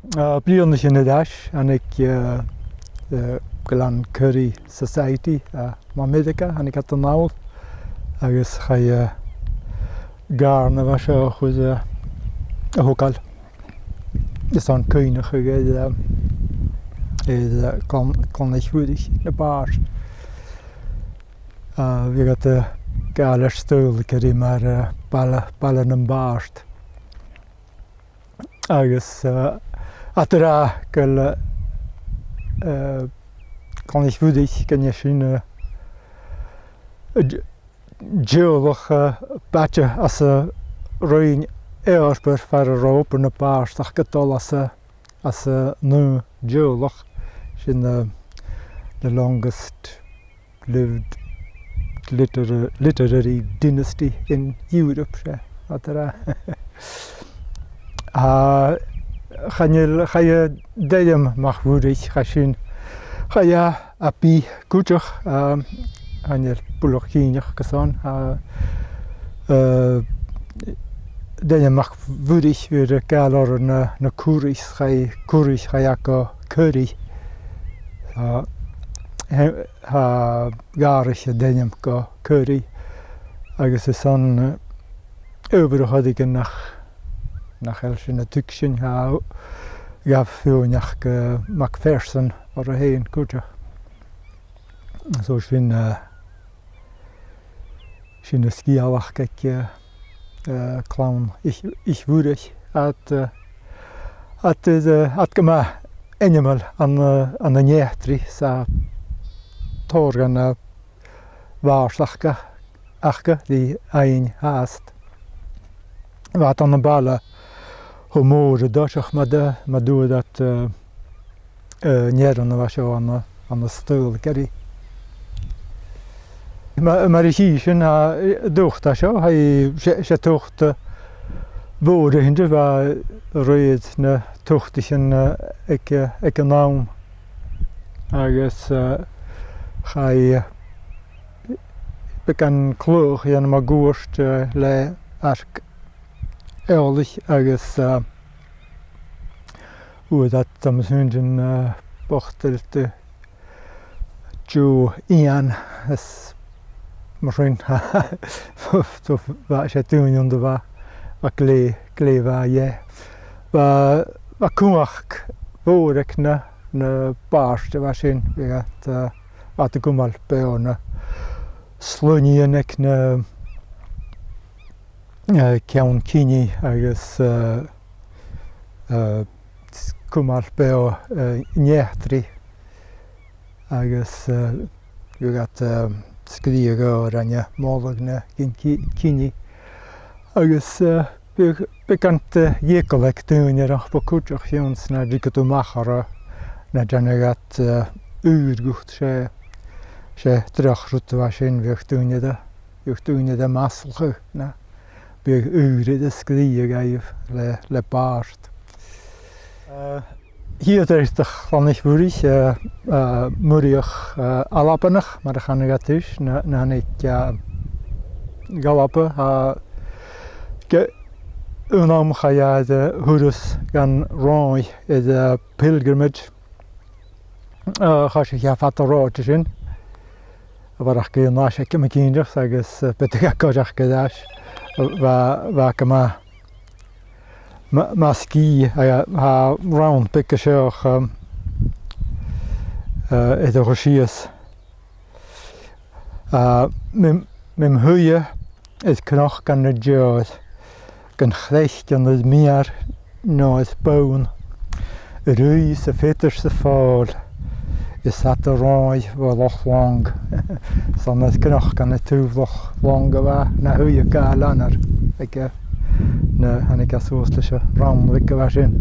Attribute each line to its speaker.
Speaker 1: Blianach in deis hanig Glen Curry Society má Medica hanig at an náil agus cha gar na bheit seo chud a thugáil. Is an cuine chuige clonnaithmhúdaigh na báir. Bhí gat gáil ar stóil gurí mar ballan an báirt. Agus atará goil clonnaithmhúdaigh gnne sin geolach bate as a roiin éarpar fear a rópar na báirt ach go dul as a nu geolach sin the longest lived literary dynasty in Europe sé atará. Cha déim machmhúdaigh cha sin cha a bí cúteach chail bulach cíineach gosáin déim machmhúdaigh bhí gáil ar na cuairis cha go Curry gáris a déim go Curry agus is an uberchadige nach el sin a tuic sin gab fiúneach go Macpherson ar a héon cúteach. So sin a scialach ag clown ishmhúdaigh at go ma animal an na néchtri sa tógan a bháirslachcha achcha dí aon háast. Bheit an na balla ho mór a dáiseach ma dúad at néran a bheit seo an na stóil geirí. Mar is sin dúchta seo sé tuchta bóra hindir bheit réad na tuchta sin ag an nám agus cha be an clúch dhéana má gúirt le arc éolaich agus uad at am súndin bochtalte dú ían as mar sin bheit sé dúin de bheit a lé bheit dhé. Ba cúach bóric na báirte bheit sin bhí at a gumal be na slúníon ag na ceann cíní agus cumal be néchtri agus bhí at scríomh go ranne málaigh na cíní agus be gant dhécail dúine ach ba cúteach fiúns na ddígadú machara na deanagat úrgucht sé drachrúta bheit sin bhíoh dúine de masalcha na bhíoh úrid a scríomh gaibh le báirt. Hiad éisteach chlonnaithmhúdaigh múraíoch alapanach mar a chanagat is na hanig galapa únam cha thuras gan ráid is a pilgrimage cha sé cheafat a ráte sin a bharach go náise go cíineach agus beidir goideach go dáis bheit go má cí round pic seoch is a síos. Mim thuige is cnoch gan na deos gan chléist an is míar nó is bón ruí sa fétar sa fáil is at a ráid bhil lochlang san is cnoch gan na túbhlach lang go bheith na thuige gá lenar ag na hanig a sós leis a rám go bheith sin.